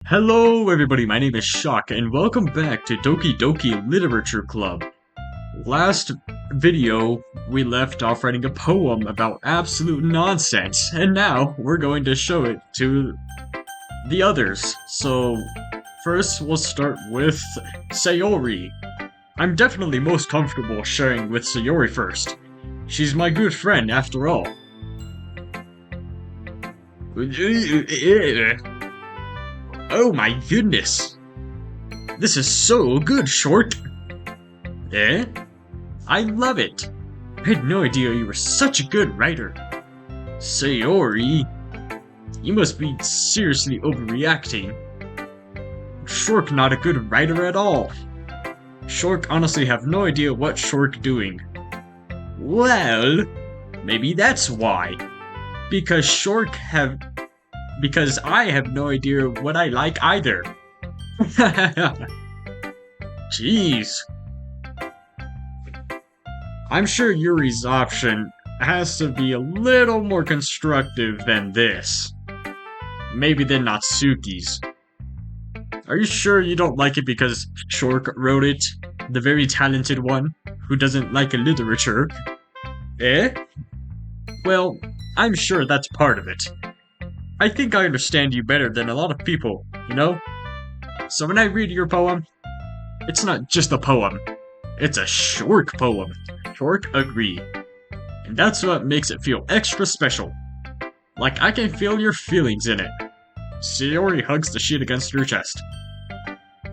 Hello everybody, my name is Shock, and welcome back to Doki Doki Literature Club. Last video, we left off writing a poem about absolute nonsense, and now we're going to show it to the others. So, first we'll start with Sayori. I'm definitely most comfortable sharing with Sayori first. She's my good friend, after all. Oh my goodness! This is so good, Short! Eh? I love it! I had no idea you were such a good writer. Sayori, you must be seriously overreacting. Shork not a good writer at all. Shork honestly have no idea what Shork doing. Well, maybe that's why. Because I have no idea what I like either. Jeez. I'm sure Yuri's option has to be a little more constructive than this. Maybe than Natsuki's. Are you sure you don't like it because Shork wrote it? The very talented one, who doesn't like literature? Eh? Well, I'm sure that's part of it. I think I understand you better than a lot of people, you know? So when I read your poem, it's not just a poem. It's a Shork poem. Shork agree. And that's what makes it feel extra special. Like I can feel your feelings in it. Sayori hugs the sheet against her chest.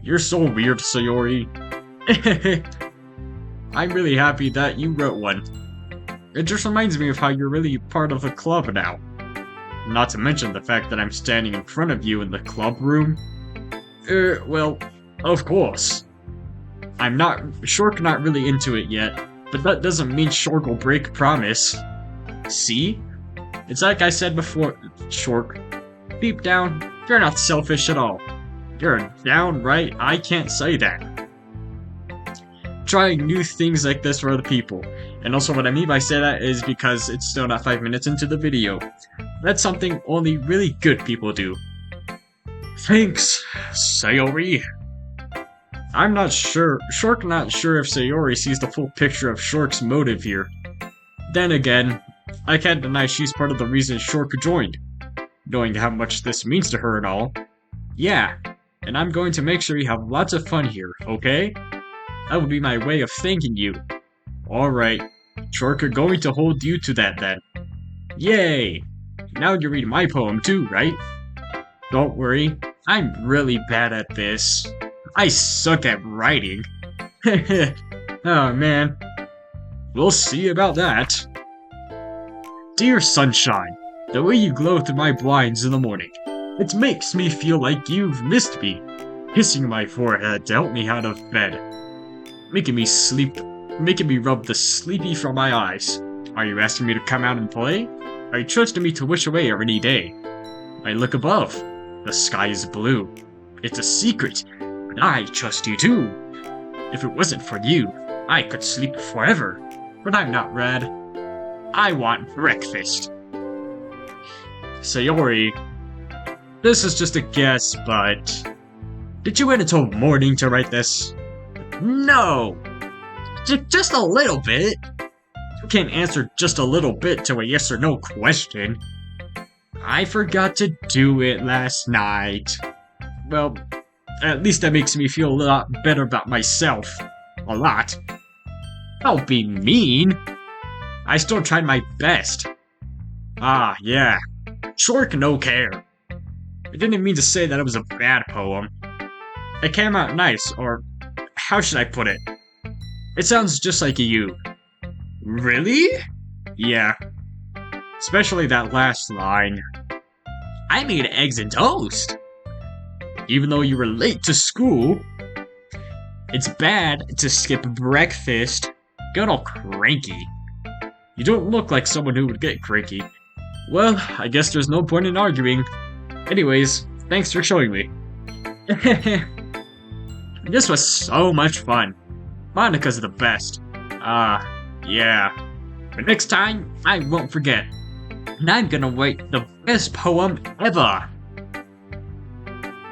You're so weird, Sayori. I'm really happy that you wrote one. It just reminds me of how you're really part of the club now. Not to mention the fact that I'm standing in front of you in the club room. Well, of course. Shork not really into it yet, but that doesn't mean Shork will break promise. See? It's like I said before, Shork. Deep down, you're not selfish at all. You're downright, I can't say that. Trying new things like this for other people. And also what I mean by say that is because it's still not 5 minutes into the video. That's something only really good people do. Thanks, Sayori. I'm not sure. Shork not sure if Sayori sees the full picture of Shork's motive here. Then again, I can't deny she's part of the reason Shork joined. Knowing how much this means to her and all. Yeah, and I'm going to make sure you have lots of fun here, okay? That would be my way of thanking you. Alright, Shork are going to hold you to that then. Yay! Now you read my poem too, right? Don't worry, I'm really bad at this. I suck at writing. Oh man. We'll see about that. Dear sunshine, the way you glow through my blinds in the morning, it makes me feel like you've missed me. Kissing my forehead to help me out of bed. Making me rub the sleepy from my eyes. Are you asking me to come out and play? Are you trusting me to wish away a rainy day? I look above. The sky is blue. It's a secret, but I trust you too. If it wasn't for you, I could sleep forever. But I'm not red. I want breakfast. Sayori, this is just a guess, but... Did you wait until morning to write this? No! Just a little bit. You can't answer just a little bit to a yes or no question. I forgot to do it last night. Well, at least that makes me feel a lot better about myself. A lot. Don't be mean. I still tried my best. Ah, yeah. Shork no care. I didn't mean to say that it was a bad poem. It came out nice, or how should I put it? It sounds just like you. Really? Yeah. Especially that last line. I made eggs and toast! Even though you were late to school. It's bad to skip breakfast. Get all cranky. You don't look like someone who would get cranky. Well, I guess there's no point in arguing. Anyways, thanks for showing me. This was so much fun. Monica's the best. Yeah. But next time, I won't forget. And I'm gonna write the best poem ever.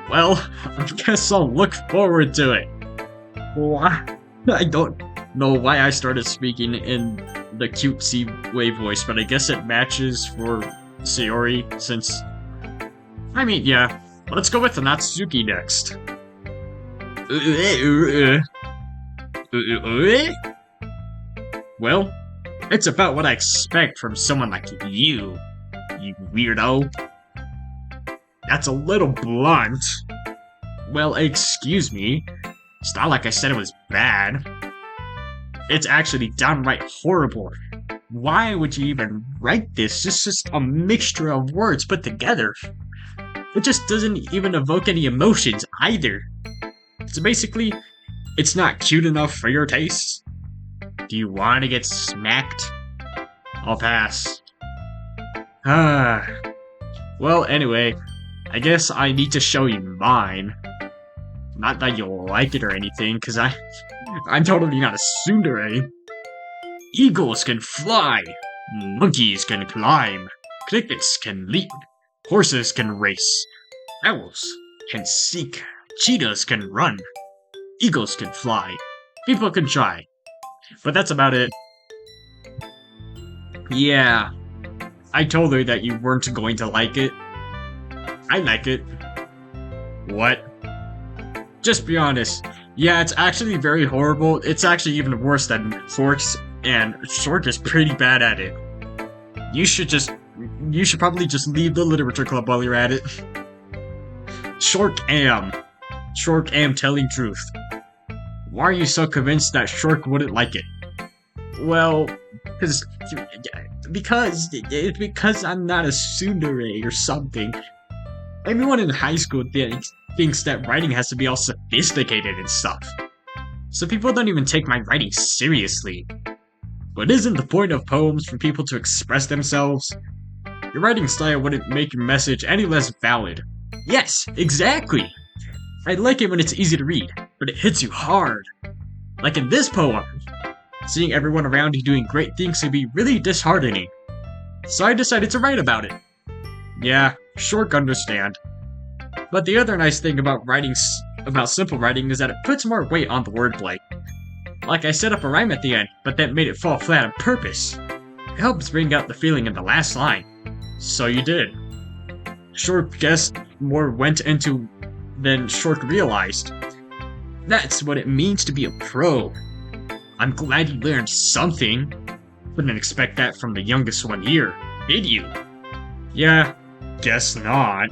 Well, I guess I'll look forward to it. Why? I don't know why I started speaking in the cutesy way voice, but I guess it matches for Sayori, since... I mean, yeah. Let's go with the Natsuki next. Well, it's about what I expect from someone like you weirdo. That's a little blunt. Well, excuse me. It's not like I said it was bad. It's actually downright horrible. Why would you even write this? It's just a mixture of words put together. It just doesn't even evoke any emotions either. So basically, it's not cute enough for your taste. Do you want to get smacked? I'll pass. Well, anyway, I guess I need to show you mine. Not that you'll like it or anything, because I'm totally not a tsundere. Eagles can fly. Monkeys can climb. Crickets can leap. Horses can race. Owls can seek. Cheetahs can run. Eagles can fly. People can try. But that's about it. Yeah. I told her that you weren't going to like it. I like it. What? Just be honest. Yeah, it's actually very horrible. It's actually even worse than Forks, and Short is pretty bad at it. You should probably just leave the literature club while you're at it. Short am telling truth. Why are you so convinced that Short wouldn't like it? Well, because I'm not a tsundere or something. Everyone in high school thinks that writing has to be all sophisticated and stuff. So people don't even take my writing seriously. But isn't the point of poems for people to express themselves? Your writing style wouldn't make your message any less valid. Yes, exactly! I like it when it's easy to read, but it hits you hard. Like in this poem. Seeing everyone around you doing great things can be really disheartening. So I decided to write about it. Yeah, Short understand. But the other nice thing about simple writing is that it puts more weight on the wordplay. Like I set up a rhyme at the end, but then made it fall flat on purpose. It helps bring out the feeling in the last line. So you did. Short guessed more went into than Short realized. That's what it means to be a pro. I'm glad you learned something. Wouldn't expect that from the youngest one here, did you? Yeah, guess not.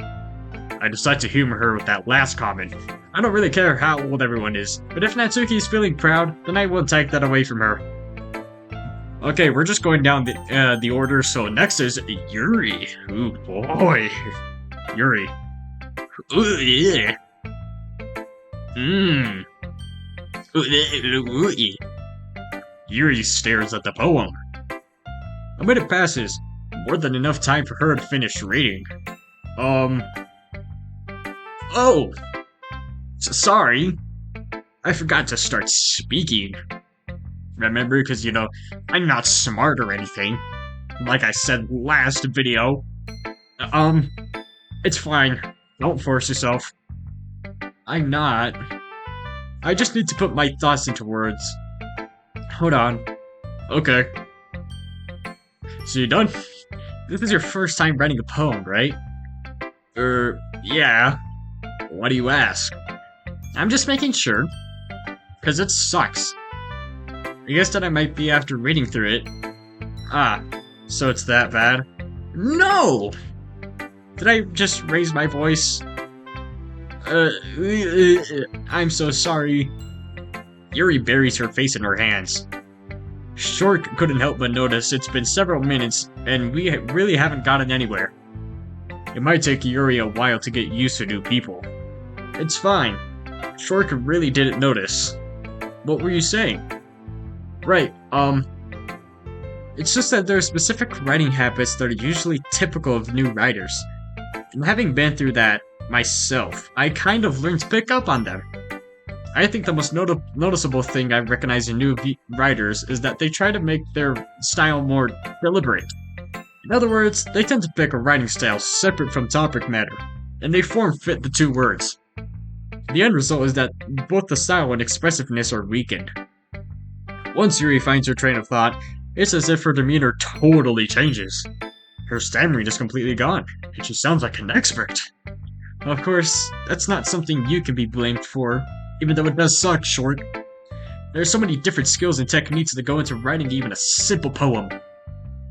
I decided to humor her with that last comment. I don't really care how old everyone is, but if Natsuki is feeling proud, then I won't take that away from her. Okay, we're just going down the order, so next is Yuri. Ooh, boy. Yuri. Ooh, yeah. Yuri stares at the poem. A minute passes. More than enough time for her to finish reading. Oh! Sorry. I forgot to start speaking. Remember, because, I'm not smart or anything. Like I said last video. It's fine. Don't force yourself. I'm not. I just need to put my thoughts into words. Hold on. Okay. So you done? This is your first time writing a poem, right? Yeah. Why do you ask? I'm just making sure. 'Cause it sucks. I guess that I might be after reading through it. Ah, so it's that bad? No! Did I just raise my voice? I'm so sorry. Yuri buries her face in her hands. Short couldn't help but notice it's been several minutes, and we really haven't gotten anywhere. It might take Yuri a while to get used to new people. It's fine. Short really didn't notice. What were you saying? Right, it's just that there are specific writing habits that are usually typical of new writers. And having been through that myself, I kind of learned to pick up on them. I think the most noticeable thing I recognize in new writers is that they try to make their style more deliberate. In other words, they tend to pick a writing style separate from topic matter, and they form fit the two words. The end result is that both the style and expressiveness are weakened. Once Yuri finds her train of thought, it's as if her demeanor totally changes. Her stammering is completely gone, and she sounds like an expert. Of course, that's not something you can be blamed for, even though it does suck, Short. There are so many different skills and techniques that go into writing even a simple poem.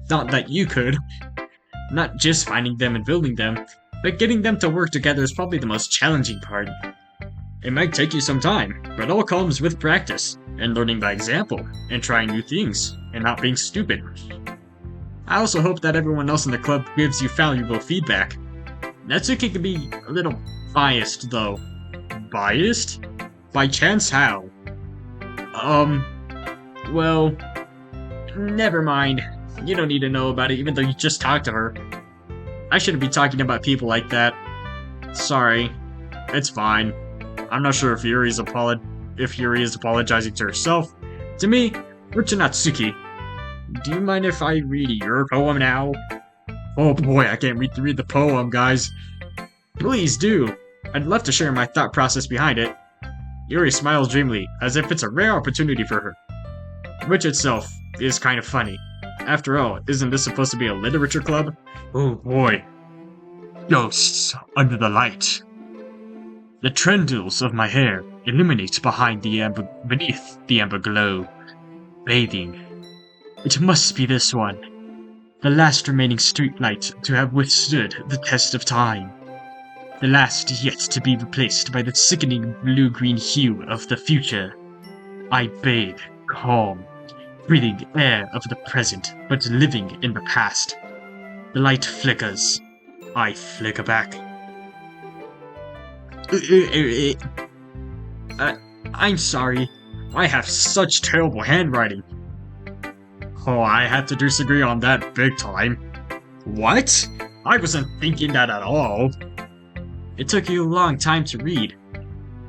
Not that you could. Not just finding them and building them, but getting them to work together is probably the most challenging part. It might take you some time, but all comes with practice, and learning by example, and trying new things, and not being stupid. I also hope that everyone else in the club gives you valuable feedback. Natsuki can be a little biased, though. Biased? By chance how? Well, never mind. You don't need to know about it even though you just talked to her. I shouldn't be talking about people like that. Sorry. It's fine. I'm not sure if Yuri is apologizing to herself, to me, or to Natsuki. Do you mind if I read your poem now? Oh boy, I can't wait to read the poem, guys. Please do. I'd love to share my thought process behind it. Yuri smiles dreamily, as if it's a rare opportunity for her. Which itself is kind of funny. After all, isn't this supposed to be a literature club? Oh boy. Ghosts under the light. The trendrils of my hair illuminate beneath the amber glow, bathing. It must be this one, the last remaining streetlight to have withstood the test of time. The last yet to be replaced by the sickening blue-green hue of the future. I bathe, calm, breathing air of the present, but living in the past. The light flickers. I flicker back. I'm sorry. I have such terrible handwriting. Oh, I have to disagree on that big time. What? I wasn't thinking that at all. It took you a long time to read.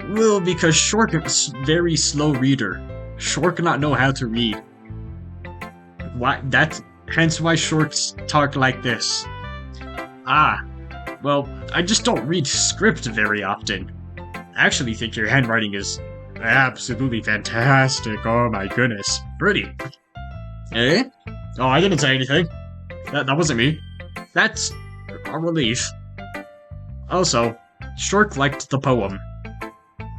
Well, because Short is a very slow reader. Short cannot know how to read. Hence why Shorts talk like this. Ah, well, I just don't read script very often. I actually think your handwriting is absolutely fantastic. Oh my goodness. Pretty. Eh? Oh, I didn't say anything. That wasn't me. That's a relief. Also, Short liked the poem.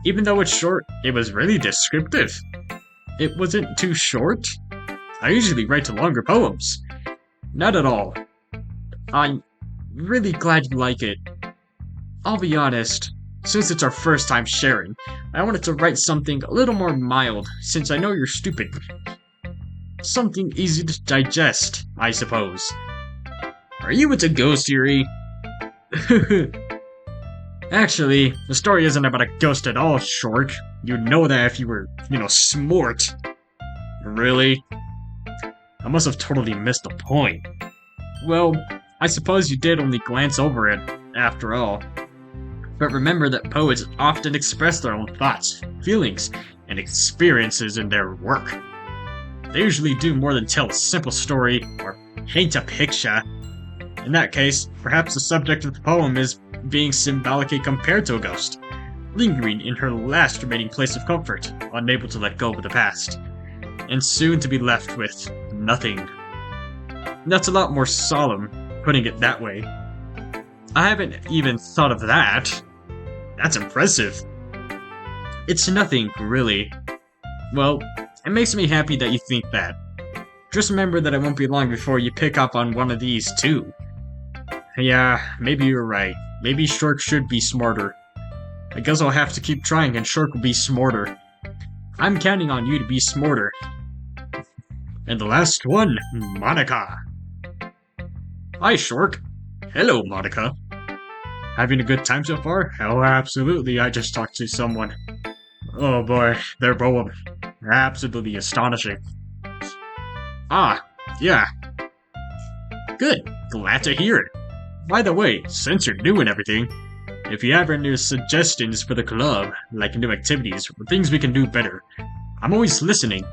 Even though it's short, it was really descriptive. It wasn't too short. I usually write longer poems. Not at all. I'm really glad you like it. I'll be honest, since it's our first time sharing, I wanted to write something a little more mild, since I know you're stupid. Something easy to digest, I suppose. Are you into ghost theory? Actually, the story isn't about a ghost at all, Short. You'd know that if you were, smart. Really? I must have totally missed the point. Well, I suppose you did only glance over it, after all. But remember that poets often express their own thoughts, feelings, and experiences in their work. They usually do more than tell a simple story or paint a picture. In that case, perhaps the subject of the poem is being symbolically compared to a ghost, lingering in her last remaining place of comfort, unable to let go of the past, and soon to be left with nothing. That's a lot more solemn, putting it that way. I haven't even thought of that. That's impressive. It's nothing, really. Well, it makes me happy that you think that. Just remember that it won't be long before you pick up on one of these, too. Yeah, maybe you're right. Maybe Short should be smarter. I guess I'll have to keep trying and Short will be smarter. I'm counting on you to be smarter. And the last one, Monica. Hi, Short. Hello, Monica. Having a good time so far? Oh, absolutely, I just talked to someone. Oh boy, their poem. Absolutely astonishing. Ah, yeah. Good, glad to hear it. By the way, since you're new and everything, if you have any suggestions for the club, like new activities or things we can do better, I'm always listening.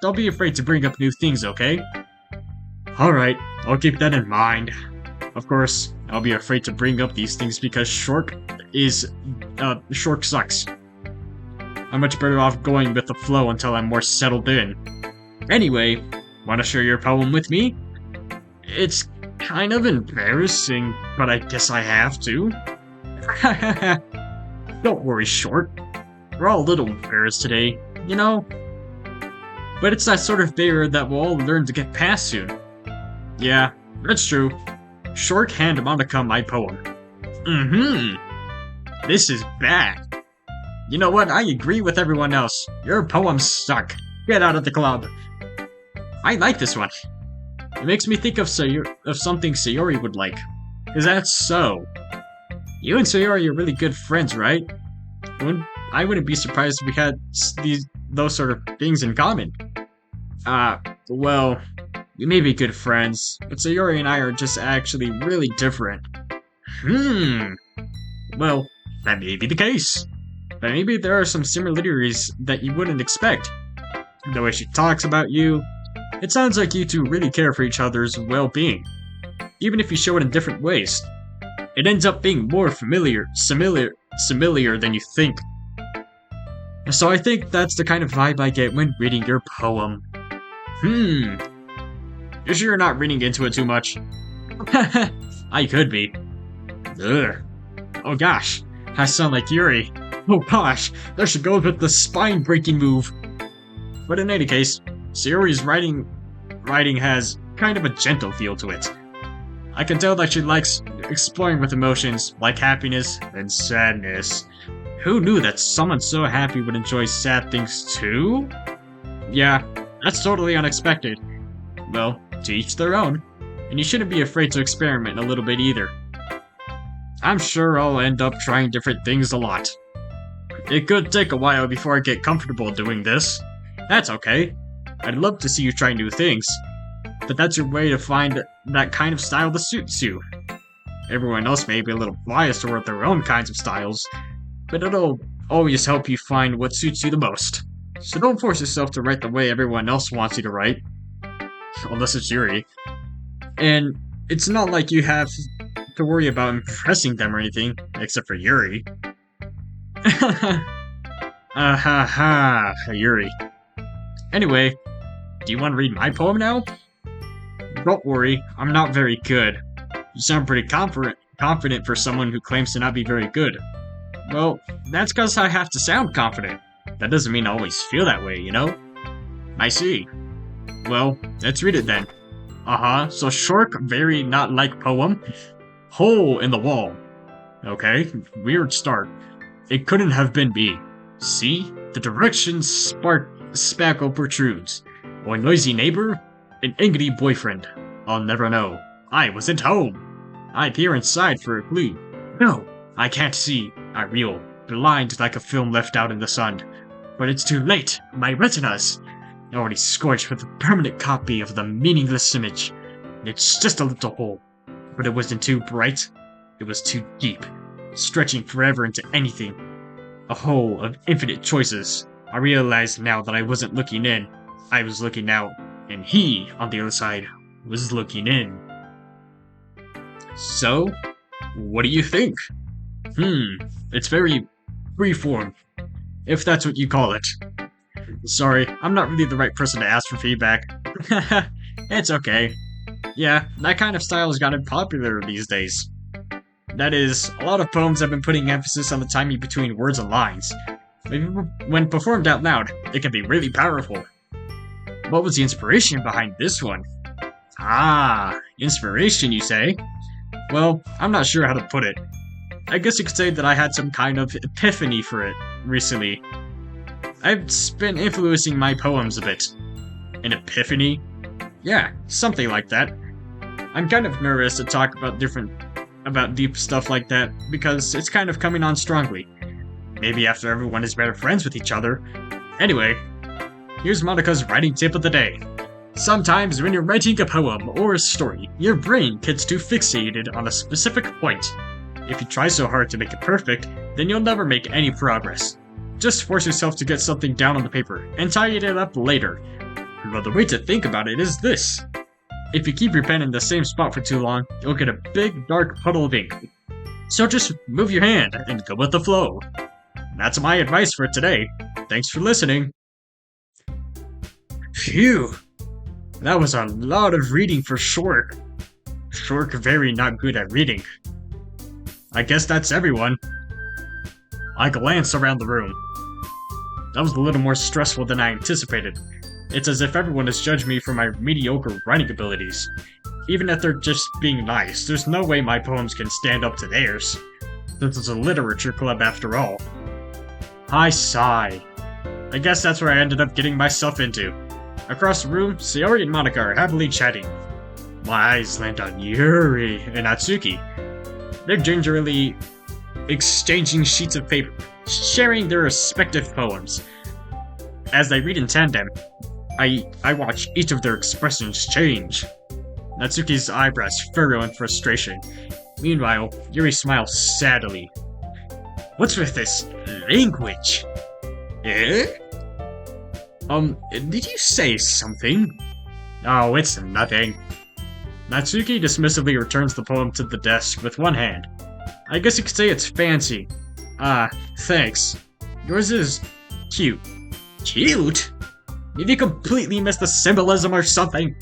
Don't be afraid to bring up new things, okay? Alright, I'll keep that in mind. Of course, I'll be afraid to bring up these things because Shork sucks. I'm much better off going with the flow until I'm more settled in. Anyway, wanna share your poem with me? It's kind of embarrassing, but I guess I have to. Don't worry, Short. We're all a little embarrassed today, you know? But it's that sort of barrier that we'll all learn to get past soon. Yeah, that's true. Short, hand Monica my poem. This is bad. You know what? I agree with everyone else. Your poems suck. Get out of the club. I like this one. It makes me think of something Sayori would like. Is that so? You and Sayori are really good friends, right? I wouldn't be surprised if we had those sort of things in common. Well, we may be good friends, but Sayori and I are just actually really different. Well, that may be the case. But maybe there are some similarities that you wouldn't expect. The way she talks about you, it sounds like you two really care for each other's well-being. Even if you show it in different ways. It ends up being more familiar than you think. So I think that's the kind of vibe I get when reading your poem. You sure you're not reading into it too much? I could be. Ugh. Oh gosh, I sound like Yuri. Oh gosh, there she goes with the spine-breaking move. But in any case, Sayori's writing has kind of a gentle feel to it. I can tell that she likes exploring with emotions like happiness and sadness. Who knew that someone so happy would enjoy sad things too? Yeah, that's totally unexpected. Well, to each their own. And you shouldn't be afraid to experiment a little bit either. I'm sure I'll end up trying different things a lot. It could take a while before I get comfortable doing this. That's okay. I'd love to see you try new things. But that's your way to find that kind of style that suits you. Everyone else may be a little biased toward their own kinds of styles, but it'll always help you find what suits you the most. So don't force yourself to write the way everyone else wants you to write. Unless it's Yuri. And it's not like you have to worry about impressing them or anything, except for Yuri. Yuri. Anyway, do you want to read my poem now? Don't worry, I'm not very good. You sound pretty confident for someone who claims to not be very good. Well, that's because I have to sound confident. That doesn't mean I always feel that way, you know? I see. Well, let's read it then. So Shork very not like poem. Hole in the wall. Okay, weird start. It couldn't have been me. See? The direction spackle protrudes. Or noisy neighbor? An angry boyfriend. I'll never know. I wasn't home. I peer inside for a clue. No, I can't see. I reel, blind like a film left out in the sun. But it's too late. My retinas already scorched with a permanent copy of the meaningless image. It's just a little hole. But it wasn't too bright. It was too deep, stretching forever into anything. A hole of infinite choices. I realized now that I wasn't looking in. I was looking out. And he, on the other side, was looking in. So, what do you think? It's very freeform, if that's what you call it. Sorry, I'm not really the right person to ask for feedback. It's okay. Yeah, that kind of style has gotten popular these days. That is, a lot of poems have been putting emphasis on the timing between words and lines. When performed out loud, it can be really powerful. What was the inspiration behind this one? Inspiration, you say? Well, I'm not sure how to put it. I guess you could say that I had some kind of epiphany for it recently. I've been influencing my poems a bit. An epiphany? Yeah, something like that. I'm kind of nervous to talk about deep stuff like that because it's kind of coming on strongly. Maybe after everyone is better friends with each other. Anyway, here's Monica's writing tip of the day. Sometimes when you're writing a poem or a story, your brain gets too fixated on a specific point. If you try so hard to make it perfect, then you'll never make any progress. Just force yourself to get something down on the paper and tidy it up later. Another way to think about it is this. If you keep your pen in the same spot for too long, you'll get a big dark puddle of ink. So just move your hand and go with the flow. That's my advice for today. Thanks for listening. Phew. That was a lot of reading for Shork. Shork very not good at reading. I guess that's everyone. I glance around the room. That was a little more stressful than I anticipated. It's as if everyone has judged me for my mediocre writing abilities. Even if they're just being nice, there's no way my poems can stand up to theirs. This is a literature club after all. I sigh. I guess that's where I ended up getting myself into. Across the room, Sayori and Monica are happily chatting. My eyes land on Yuri and Natsuki. They're gingerly exchanging sheets of paper, sharing their respective poems. As they read in tandem, I watch each of their expressions change. Natsuki's eyebrows furrow in frustration. Meanwhile, Yuri smiles sadly. What's with this language? Eh? Did you say something? Oh, it's nothing. Natsuki dismissively returns the poem to the desk with one hand. I guess you could say it's fancy. Ah, thanks. Yours is cute. Cute? Did you completely miss the symbolism or something?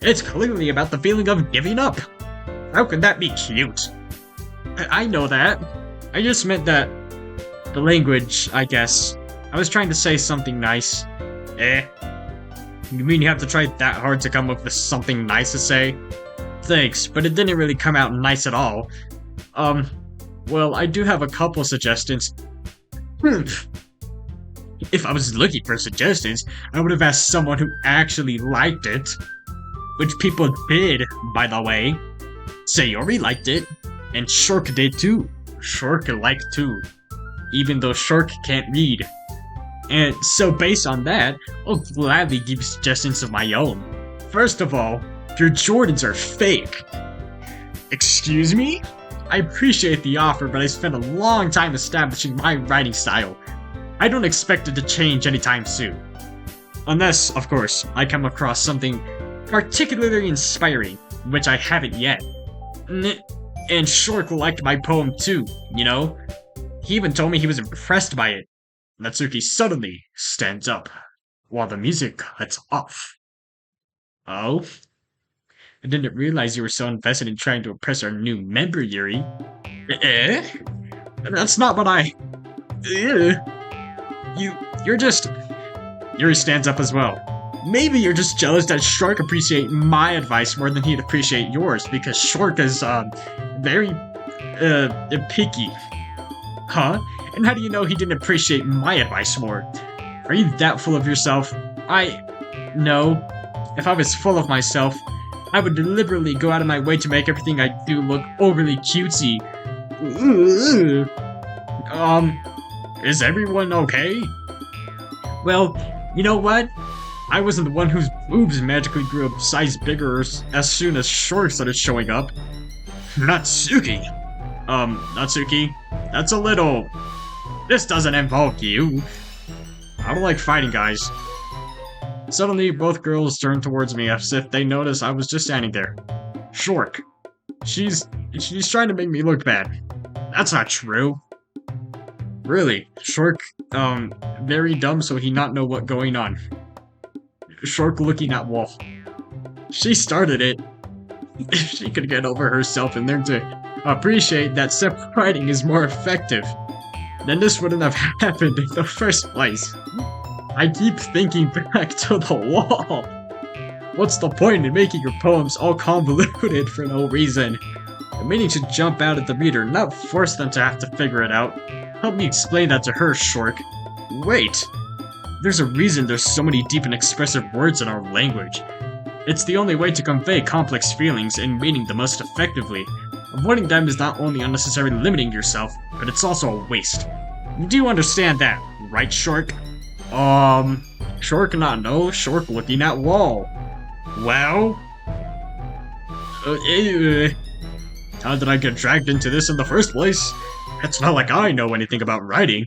It's clearly about the feeling of giving up. How could that be cute? I know that. I just meant that the language, I guess. I was trying to say something nice. Eh? You mean you have to try that hard to come up with something nice to say? Thanks, but it didn't really come out nice at all. Well, I do have a couple suggestions. If I was looking for suggestions, I would have asked someone who actually liked it. Which people did, by the way. Sayori liked it, and Shork did too. Shork liked too, even though Shork can't read. And so based on that, I'll gladly give suggestions of my own. First of all, your Jordans are fake. Excuse me? I appreciate the offer, but I spent a long time establishing my writing style. I don't expect it to change anytime soon. Unless, of course, I come across something particularly inspiring, which I haven't yet. And Shork liked my poem too, you know? He even told me he was impressed by it. Natsuki suddenly stands up, while the music cuts off. Oh? I didn't realize you were so invested in trying to impress our new member, Yuri. Eh? That's not what I... You're just... Yuri stands up as well. Maybe you're just jealous that Shork appreciate my advice more than he'd appreciate yours, because Shork is, very, picky. Huh? And how do you know he didn't appreciate my advice more? Are you that full of yourself? No. If I was full of myself, I would deliberately go out of my way to make everything I do look overly cutesy. Is everyone okay? Well, you know what? I wasn't the one whose boobs magically grew a size bigger as soon as Shork started showing up. Natsuki! Natsuki, that's a little... This doesn't involve you. I don't like fighting guys. Suddenly, both girls turned towards me as if they noticed I was just standing there. Shork. She's trying to make me look bad. That's not true. Really, Shork, very dumb so he not know what going on. Shork looking at wall. She started it. If she could get over herself and learn to appreciate that self-writing is more effective, then this wouldn't have happened in the first place. I keep thinking back to the wall. What's the point in making your poems all convoluted for no reason? I'm meaning to jump out at the reader, not force them to have to figure it out. Help me explain that to her, Shork. Wait! There's a reason there's so many deep and expressive words in our language. It's the only way to convey complex feelings and meaning the most effectively. Avoiding them is not only unnecessarily limiting yourself, but it's also a waste. Do you understand that, right, Shork? Shork not know, Shork looking at wall. Well? How did I get dragged into this in the first place? It's not like I know anything about writing.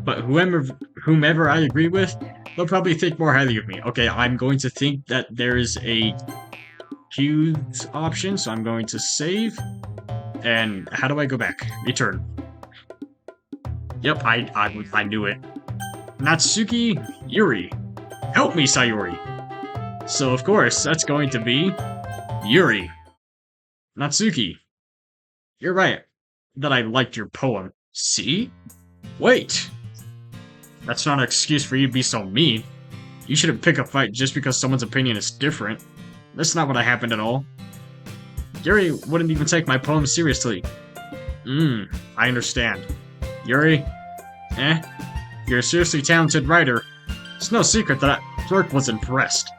But whomever I agree with, they'll probably think more highly of me. Okay, I'm going to think that there is a queued option, so I'm going to save. And how do I go back? Return. Yep, I knew it. Natsuki Yuri. Help me, Sayori. So, of course, that's going to be Yuri. Natsuki. You're right that I liked your poem. See? Wait! That's not an excuse for you to be so mean. You shouldn't pick a fight just because someone's opinion is different. That's not what happened at all. Yuri wouldn't even take my poem seriously. I understand. Yuri? You're a seriously talented writer. It's no secret that Clerk was impressed.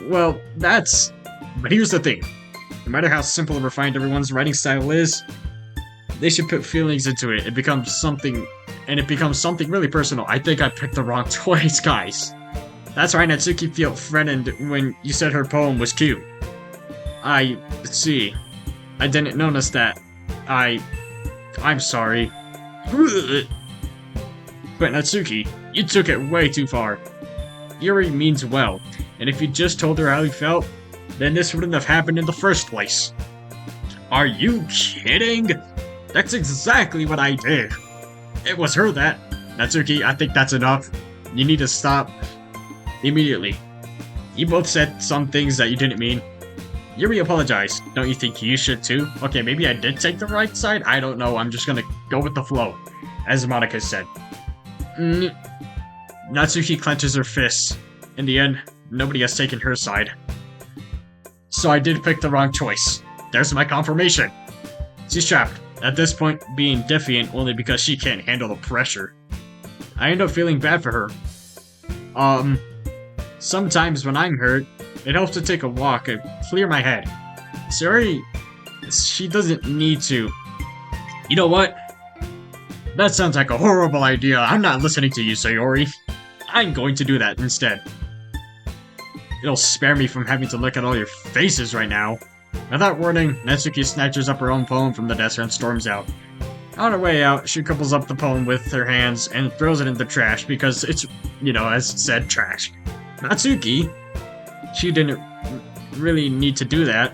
Well, but here's the thing. No matter how simple and refined everyone's writing style is, they should put feelings into it. It becomes something really personal. I think I picked the wrong choice, guys. That's right, Natsuki felt threatened when you said her poem was cute. I see. I didn't notice that. I'm sorry. But Natsuki, you took it way too far. Yuri means well, and if you just told her how you felt, then this wouldn't have happened in the first place. Are you kidding? That's exactly what I did. It was her that... Natsuki, I think that's enough. You need to stop. Immediately. You both said some things that you didn't mean. Yuri apologized. Don't you think you should too? Okay, maybe I did take the right side? I don't know. I'm just gonna go with the flow. As Monica said. Natsuki clenches her fists. In the end, nobody has taken her side. So I did pick the wrong choice. There's my confirmation. She's trapped. At this point, being defiant only because she can't handle the pressure. I end up feeling bad for her. Sometimes when I'm hurt, it helps to take a walk and clear my head. Sorry, she doesn't need to. You know what? That sounds like a horrible idea. I'm not listening to you, Sayori. I'm going to do that instead. It'll spare me from having to look at all your faces right now. Without warning, Natsuki snatches up her own poem from the desk and storms out. On her way out, she couples up the poem with her hands and throws it in the trash because it's, as said, trash. Natsuki? She didn't really need to do that.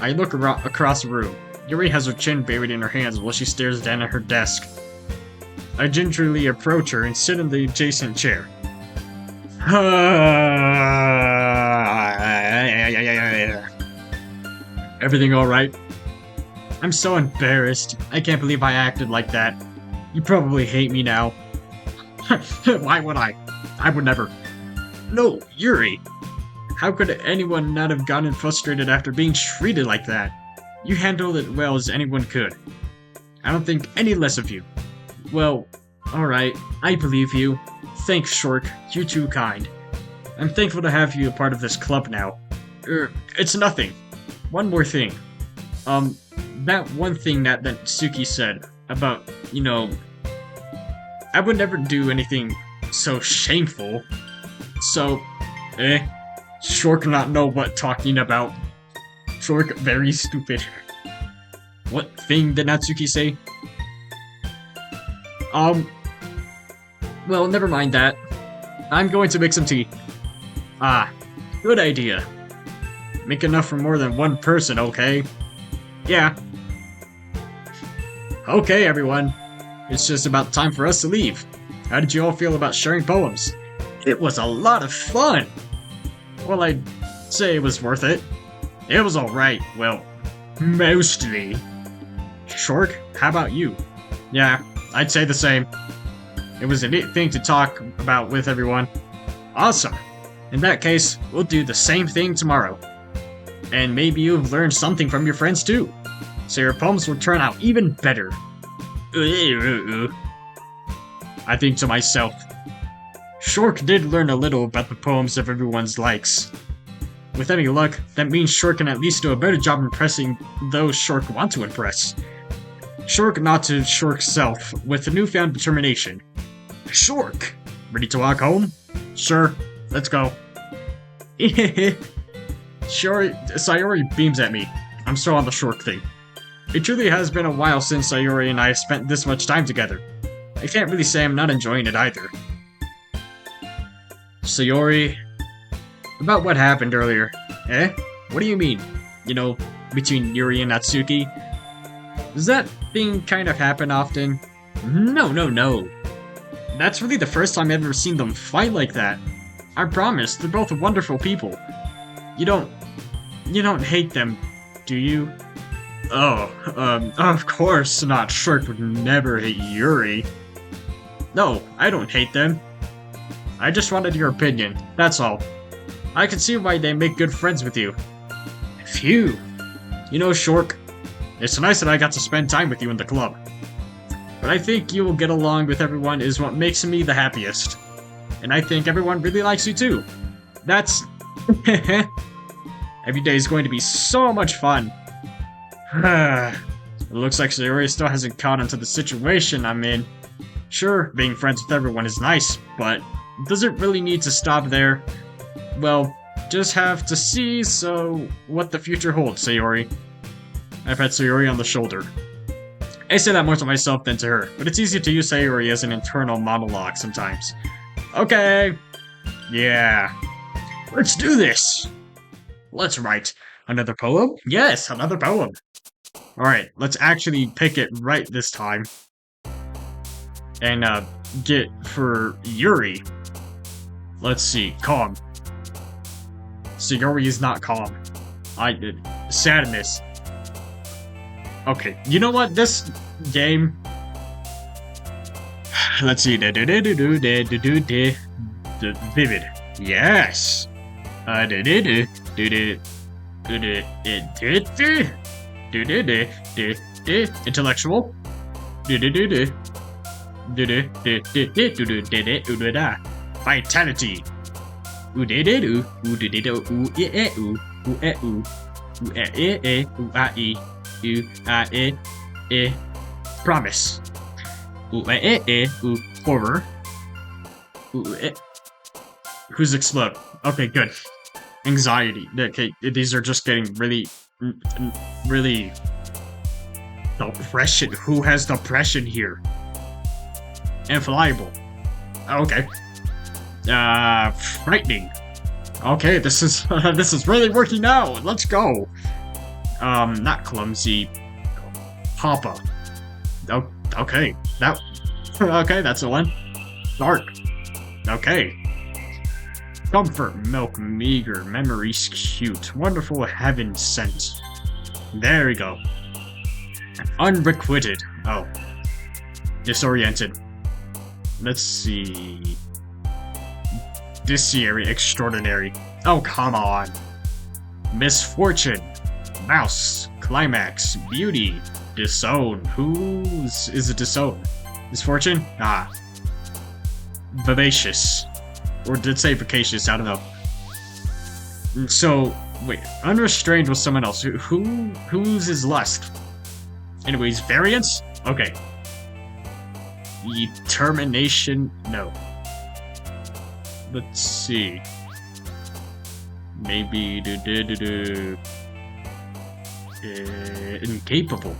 I look across the room. Yuri has her chin buried in her hands while she stares down at her desk. I gingerly approach her and sit in the adjacent chair. Everything alright? I'm so embarrassed. I can't believe I acted like that. You probably hate me now. Why would I? I would never. No, Yuri! How could anyone not have gotten frustrated after being treated like that? You handled it well as anyone could. I don't think any less of you. Well, alright, I believe you. Thanks, Shork. You're too kind. I'm thankful to have you a part of this club now. It's nothing. One more thing. That one thing that Suki said about, I would never do anything so shameful. So, Shork not know what talking about. Shork very stupid. What thing did Natsuki say? Well, never mind that. I'm going to make some tea. Ah, good idea. Make enough for more than one person, okay? Yeah. Okay, everyone. It's just about time for us to leave. How did you all feel about sharing poems? It was a lot of fun! Well, I'd say it was worth it. It was alright, well, mostly. Shork, how about you? Yeah, I'd say the same. It was a neat thing to talk about with everyone. Awesome. In that case, we'll do the same thing tomorrow. And maybe you've learned something from your friends too. So your poems will turn out even better. I think to myself, Shork did learn a little about the poems of everyone's likes. With any luck, that means Shork can at least do a better job impressing those Shork want to impress. Shork nods to Shork's self with a newfound determination. Shork! Ready to walk home? Sure, let's go. Sayori beams at me. I'm still on the Shork thing. It truly has been a while since Sayori and I have spent this much time together. I can't really say I'm not enjoying it either. Sayori... About what happened earlier. What do you mean? You know, between Yuri and Natsuki? Does that thing kind of happen often? No. That's really the first time I've ever seen them fight like that. I promise, they're both wonderful people. You don't hate them, do you? Oh, of course not. Shirk would never hate Yuri. No, I don't hate them. I just wanted your opinion, that's all. I can see why they make good friends with you. Phew. You know, Shork, it's nice that I got to spend time with you in the club. But I think you will get along with everyone is what makes me the happiest. And I think everyone really likes you too. That's... Every day is going to be so much fun. It looks like Sayori still hasn't caught on to the situation I'm in. Sure, being friends with everyone is nice, but does it really need to stop there? Well, just have to see, so what the future holds, Sayori. I pat Sayori on the shoulder. I say that more to myself than to her, but it's easy to use Sayori as an internal monologue sometimes. Okay. Yeah. Let's do this. Let's write another poem? Yes, another poem. Alright, let's actually pick it right this time. And, get for Yuri. Let's see, calm. Sayori is not calm. Sadness. Okay, you know what? This game... Let's see. Vivid. Yes. Intellectual. Vitality. Promise. Horror. Who's explode? Okay, good. Anxiety. Okay, these are just getting really... Depression. Who has depression here? Infallible. Okay. Frightening. Okay, this is this is really working out. Let's go. Not clumsy. Papa. Oh, okay. Okay, that's the one. Dark. Okay. Comfort, milk, meager, memories cute, wonderful heaven sent. There we go. Unrequited. Oh. Disoriented. Let's see. Dissiary, extraordinary. Oh, come on. Misfortune. Mouse. Climax. Beauty. Disown. Whose is it disown? Misfortune? Ah. Vivacious. Or did it say vacacious? I don't know. So, wait. Unrestrained was someone else. Whose is lust? Anyways, variance? Okay. Determination? No. Let's see. Maybe incapable.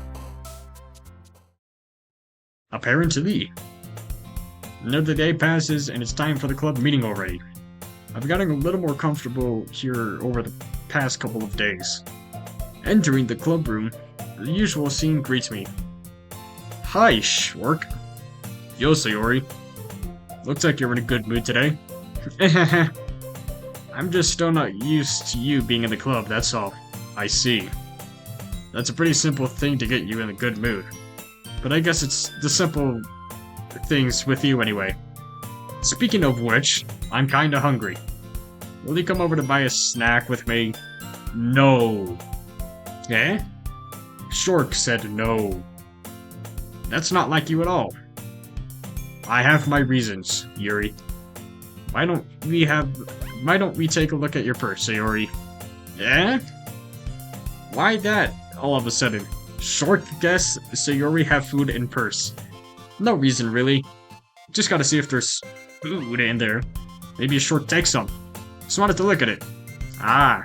Apparently. Another day passes and it's time for the club meeting already. I've gotten a little more comfortable here over the past couple of days. Entering the club room, the usual scene greets me. Hi, Shork. Yo, Sayori. Looks like you're in a good mood today. I'm just still not used to you being in the club, that's all. I see. That's a pretty simple thing to get you in a good mood. But I guess it's the simple things with you anyway. Speaking of which, I'm kinda hungry. Will you come over to buy a snack with me? No. Eh? Shork said no. That's not like you at all. I have my reasons, Yuri. Why don't we take a look at your purse, Sayori? Eh? Why that, all of a sudden? Short guess Sayori have food in purse. No reason, really. Just gotta see if there's food in there. Maybe a Short takes some. Just wanted to look at it. Ah.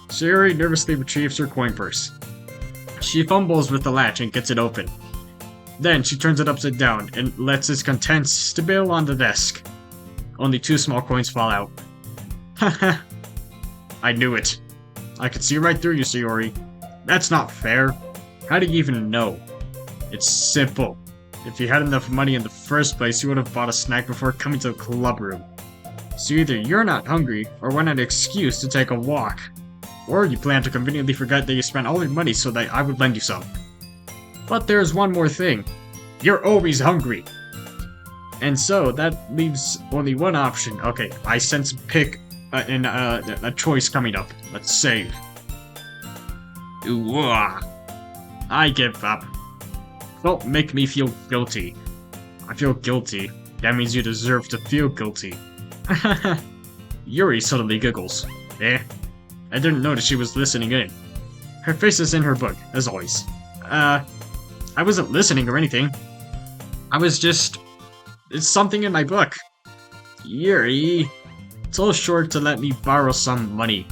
Sayori nervously retrieves her coin purse. She fumbles with the latch and gets it open. Then she turns it upside down and lets its contents spill on the desk. Only 2 small coins fall out. Haha. I knew it. I could see right through you, Sayori. That's not fair. How do you even know? It's simple. If you had enough money in the first place, you would have bought a snack before coming to the club room. So either you're not hungry, or want an excuse to take a walk. Or you plan to conveniently forget that you spent all your money so that I would lend you some. But there's one more thing. You're always hungry. And so, that leaves only one option. Okay, I sense a choice coming up. Let's save. Ooh, I give up. Don't make me feel guilty. I feel guilty. That means you deserve to feel guilty. Yuri suddenly giggles. I didn't notice she was listening in. Her face is in her book, as always. I wasn't listening or anything. I was just... It's something in my book. Yuri, tell Short to let me borrow some money.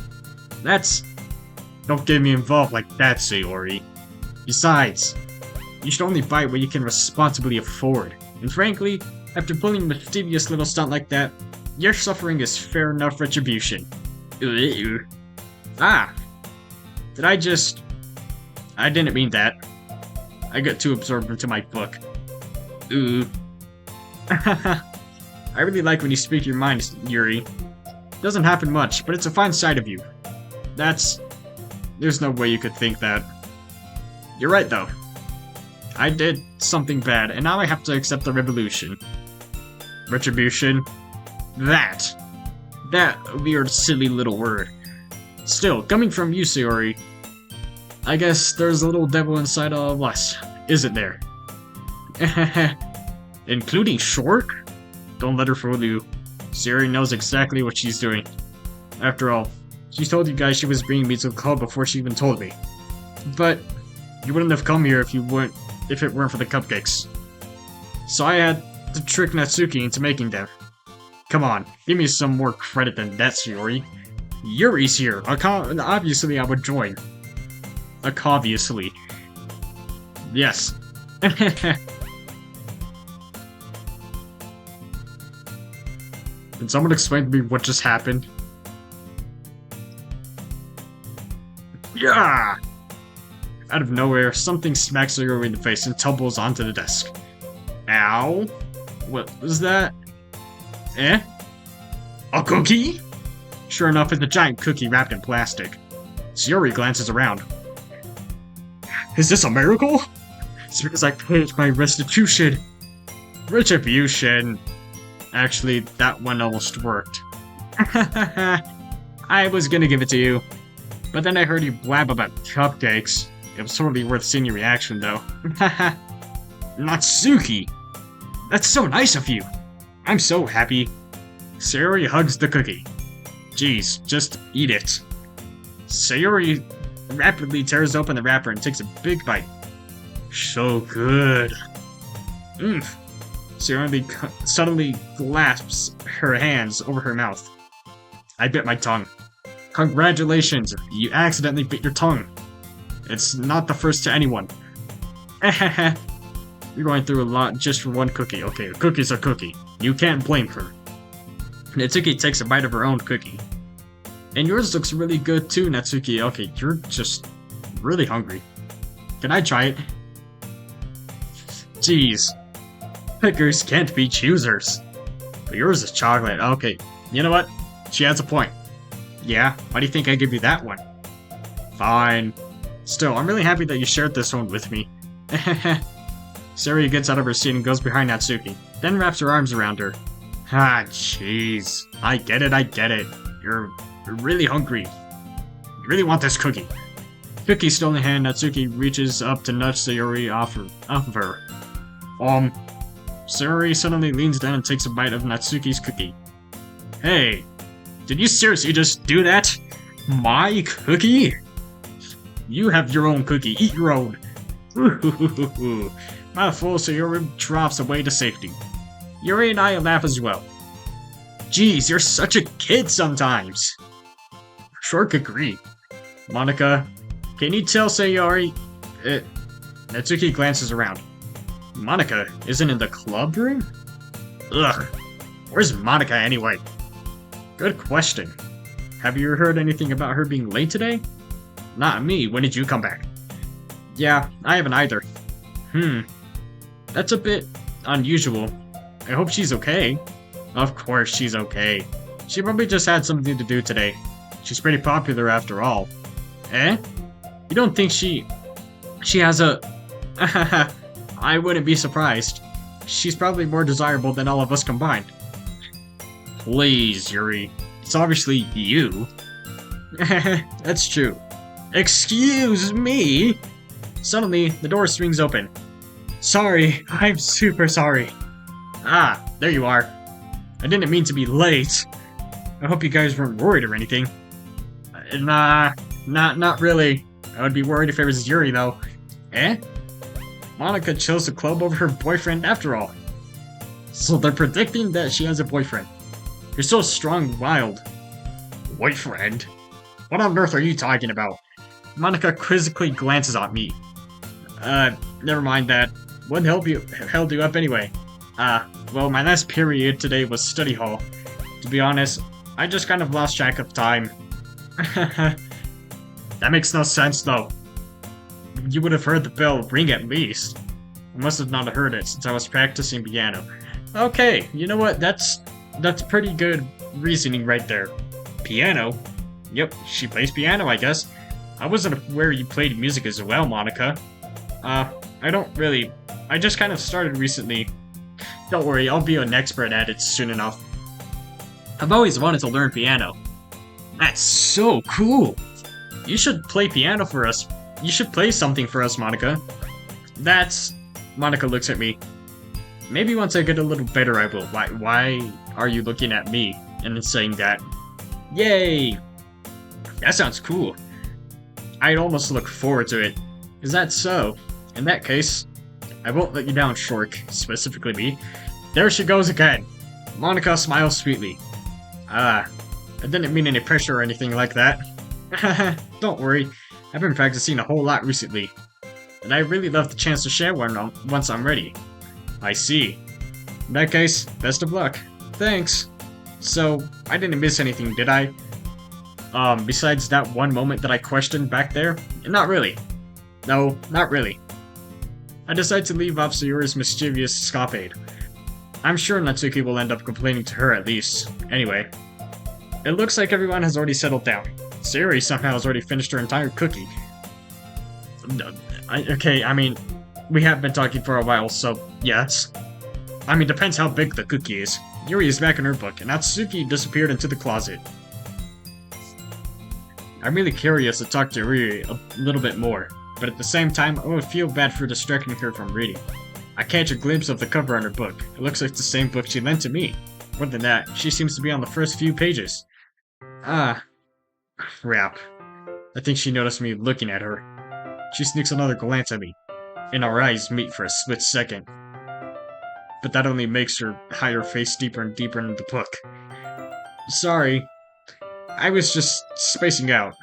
Don't get me involved like that, Sayori. Besides, you should only buy what you can responsibly afford. And frankly, after pulling a mischievous little stunt like that, your suffering is fair enough retribution. Ah! I didn't mean that. I got too absorbed into my book. Ooh. I really like when you speak your mind, Yuri. Doesn't happen much, but it's a fine side of you. There's no way you could think that. You're right, though. I did something bad, and now I have to accept the revolution. Retribution? That weird, silly little word. Still, coming from you, Sayori, I guess there's a little devil inside all of us, isn't there? Including Shork? Don't let her fool you. Sayori knows exactly what she's doing. After all, she told you guys she was bringing me to the club before she even told me. But you wouldn't have come here if it weren't for the cupcakes. So I had to trick Natsuki into making them. Come on, give me some more credit than that, Sayori. Yuri's here. Obviously I would join. Obviously. Yes. Can someone explain to me what just happened? Yeah! Out of nowhere, something smacks Sayori in the face and tumbles onto the desk. Ow? What was that? A cookie? Sure enough, it's a giant cookie wrapped in plastic. Sayori glances around. Is this a miracle? It's because I paid my restitution. Retribution. Actually, that one almost worked. I was gonna give it to you. But then I heard you blab about cupcakes. It was totally worth seeing your reaction, though. Natsuki! That's so nice of you! I'm so happy. Sayori hugs the cookie. Jeez, just eat it. Sayori rapidly tears open the wrapper and takes a big bite. So good. Sayori suddenly clasps her hands over her mouth. I bit my tongue. Congratulations, you accidentally bit your tongue. It's not the first to anyone. You're going through a lot just for one cookie. Okay, a cookie's a cookie. You can't blame her. Natsuki takes a bite of her own cookie. And yours looks really good too, Natsuki. Okay, you're just really hungry. Can I try it? Jeez. Pickers can't be choosers. But yours is chocolate. Okay, you know what? She has a point. Yeah, why do you think I give you that one? Fine. Still, I'm really happy that you shared this one with me. Sayori gets out of her seat and goes behind Natsuki, then wraps her arms around her. Ah, jeez. I get it. You're really hungry. You really want this cookie. Cookie still in the hand, Natsuki reaches up to nudge Sayori off of her. Sayori suddenly leans down and takes a bite of Natsuki's cookie. Hey, did you seriously just do that? My cookie? You have your own cookie, eat your own. Mouthful, Sayori drops away to safety. Yuri and I laugh as well. Geez, you're such a kid sometimes. Short agree. Monica, can you tell Sayori? Natsuki glances around. Monica isn't in the club room? Ugh, where's Monica anyway? Good question. Have you heard anything about her being late today? Not me. When did you come back? Yeah, I haven't either. That's a bit unusual. I hope she's okay. Of course she's okay. She probably just had something to do today. She's pretty popular after all. Eh? You don't think she has a... I wouldn't be surprised. She's probably more desirable than all of us combined. Please, Yuri. It's obviously you. That's true. Excuse me? Suddenly, the door swings open. Sorry, I'm super sorry. Ah, there you are. I didn't mean to be late. I hope you guys weren't worried or anything. Nah, not really. I would be worried if it was Yuri, though. Eh? Monika chose the club over her boyfriend after all. So they're predicting that she has a boyfriend. You're so strong-willed. Boyfriend? What on earth are you talking about? Monika quizzically glances at me. Never mind that. What held you up anyway? Well, my last period today was study hall. To be honest, I just kind of lost track of time. That makes no sense, though. You would have heard the bell ring at least. I must have not heard it since I was practicing piano. Okay, you know what? That's pretty good reasoning right there. Piano? Yep, she plays piano, I guess. I wasn't aware you played music as well, Monika. I just kind of started recently. Don't worry, I'll be an expert at it soon enough. I've always wanted to learn piano. That's so cool! You should play piano for us. You should play something for us, Monika. Monika looks at me. Maybe once I get a little better I will. Why are you looking at me and saying that? Yay! That sounds cool. I'd almost look forward to it. Is that so? In that case, I won't let you down, Shork. Specifically me. There she goes again. Monika smiles sweetly. I didn't mean any pressure or anything like that. Don't worry. I've been practicing a whole lot recently. And I really love the chance to share one once I'm ready. I see. In that case, best of luck. Thanks. So, I didn't miss anything, did I? Besides that one moment that I questioned back there? Not really. No, not really. I decided to leave off Sayuri's mischievous escapade. I'm sure Natsuki will end up complaining to her at least. Anyway, it looks like everyone has already settled down. Sayuri somehow has already finished her entire cookie. I mean, we have been talking for a while, so yes. I mean, depends how big the cookie is. Yuri is back in her book, and Natsuki disappeared into the closet. I'm really curious to talk to Yuri a little bit more, but at the same time, I would feel bad for distracting her from reading. I catch a glimpse of the cover on her book. It looks like the same book she lent to me. More than that, she seems to be on the first few pages. Ah, crap. I think she noticed me looking at her. She sneaks another glance at me, and our eyes meet for a split second. But that only makes her hide her face deeper and deeper into the book. Sorry. I was just spacing out.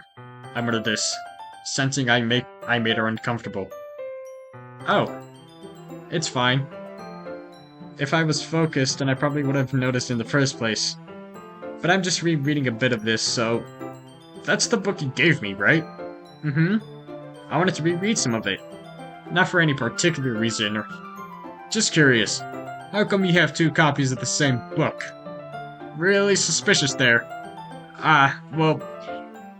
I muttered this, sensing I made her uncomfortable. Oh. It's fine. If I was focused, then I probably would have noticed in the first place. But I'm just rereading a bit of this, so... That's the book you gave me, right? Mm-hmm. I wanted to reread some of it. Not for any particular reason, or... Just curious. How come you have two copies of the same book? Really suspicious there. Well...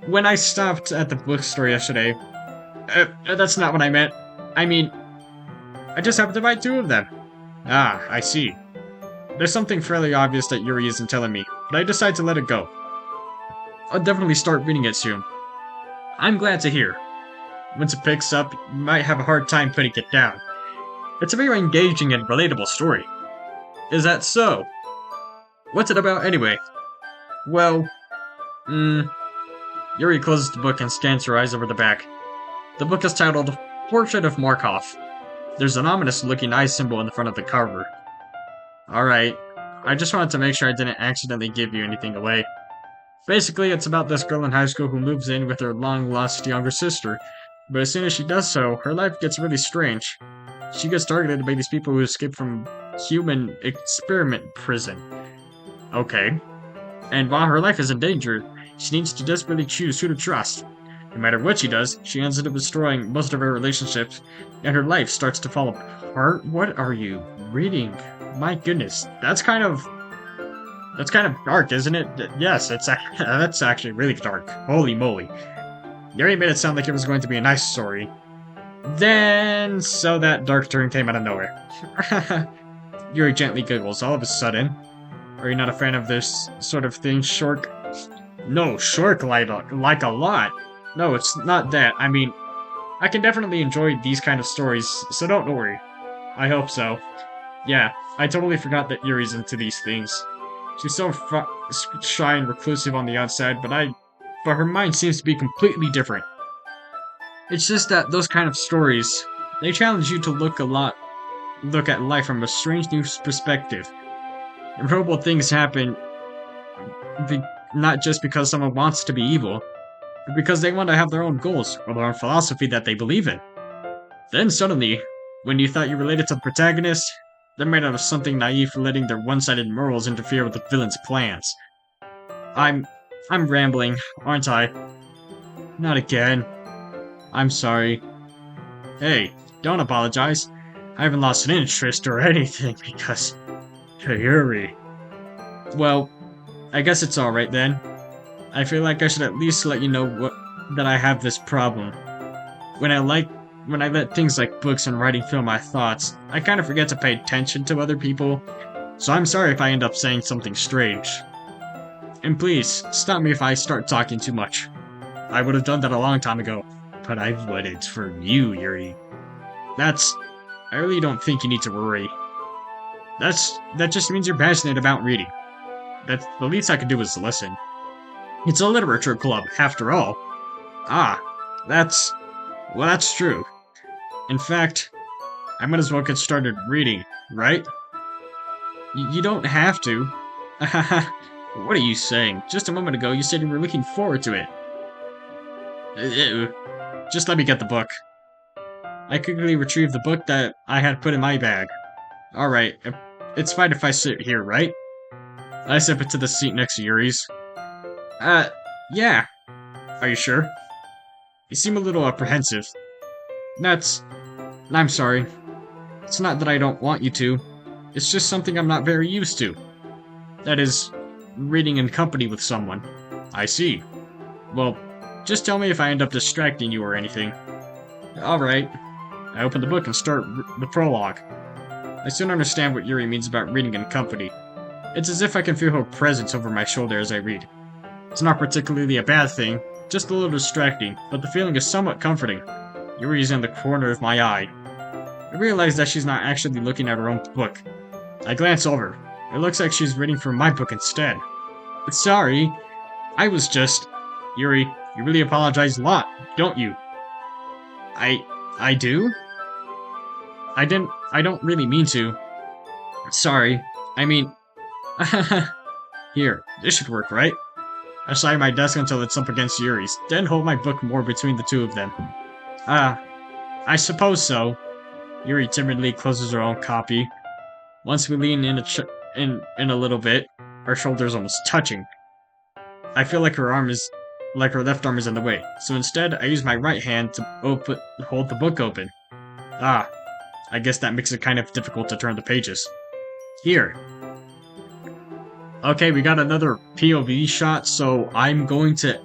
When I stopped at the bookstore yesterday... that's not what I meant. I mean... I just happened to buy two of them. Ah, I see. There's something fairly obvious that Yuri isn't telling me, but I decide to let it go. I'll definitely start reading it soon. I'm glad to hear. Once it picks up, you might have a hard time putting it down. It's a very engaging and relatable story. Is that so? What's it about anyway? Well, Yuri closes the book and scans her eyes over the back. The book is titled Portrait of Markov. There's an ominous-looking eye symbol in the front of the cover. Alright, I just wanted to make sure I didn't accidentally give you anything away. Basically, it's about this girl in high school who moves in with her long-lost younger sister, but as soon as she does so, her life gets really strange. She gets targeted by these people who escape from human experiment prison. Okay. And while her life is in danger, she needs to desperately choose who to trust. No matter what she does, she ends up destroying most of her relationships, and her life starts to fall apart. What are you reading? My goodness, that's kind of dark, isn't it? Yes, that's actually really dark. Holy moly. You already made it sound like it was going to be a nice story. Then, so that dark turn came out of nowhere. Yuri gently giggles all of a sudden. Are you not a fan of this sort of thing, Shork? No, Shork like a lot. No, it's not that. I mean, I can definitely enjoy these kind of stories, so don't worry. I hope so. Yeah, I totally forgot that Yuri's into these things. She's so shy and reclusive on the outside, but her mind seems to be completely different. It's just that those kind of stories, they challenge you to look at life from a strange new perspective. Horrible things happen not just because someone wants to be evil, but because they want to have their own goals or their own philosophy that they believe in. Then suddenly, when you thought you related to the protagonist, they're made out of something naive for letting their one-sided morals interfere with the villain's plans. I'm rambling, aren't I? Not again. I'm sorry. Hey, don't apologize. I haven't lost an interest or anything because... Yuri. Well, I guess it's alright then. I feel like I should at least let you know that I have this problem. When I let things like books and writing fill my thoughts, I kind of forget to pay attention to other people, so I'm sorry if I end up saying something strange. And please, stop me if I start talking too much. I would have done that a long time ago, but I wouldn't for you, Yuri. I really don't think you need to worry. That just means you're passionate about reading. That's the least I can do is listen. It's a literature club, after all. Ah, that's true. In fact, I might as well get started reading, right? You don't have to. What are you saying? Just a moment ago, you said you were looking forward to it. Just let me get the book. I quickly retrieved the book that I had put in my bag. Alright, it's fine if I sit here, right? I step into the seat next to Yuri's. Yeah. Are you sure? You seem a little apprehensive. I'm sorry. It's not that I don't want you to. It's just something I'm not very used to. That is, reading in company with someone. I see. Well, just tell me if I end up distracting you or anything. Alright. I open the book and start the prologue. I soon understand what Yuri means about reading in company. It's as if I can feel her presence over my shoulder as I read. It's not particularly a bad thing, just a little distracting, but the feeling is somewhat comforting. Yuri is in the corner of my eye. I realize that she's not actually looking at her own book. I glance over. It looks like she's reading from my book instead. Sorry. I was just... Yuri, you really apologize a lot, don't you? I do? I don't really mean to. Sorry. I mean... Here, this should work, right? I slide my desk until it's up against Yuri's, then hold my book more between the two of them. I suppose so. Yuri timidly closes her own copy. Once we lean in a little bit, our shoulders almost touching. I feel like her left arm is in the way, so instead I use my right hand to hold the book open. I guess that makes it kind of difficult to turn the pages. Here. Okay, we got another POV shot, so I'm going to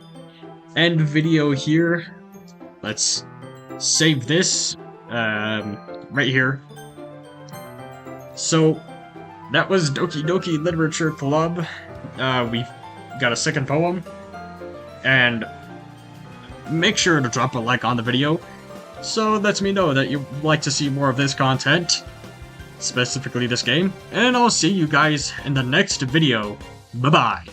end video here. Let's save this, right here. So, that was Doki Doki Literature Club. We got a second poem. And make sure to drop a like on the video, so it lets me know that you'd like to see more of this content, specifically this game, and I'll see you guys in the next video. Bye-bye.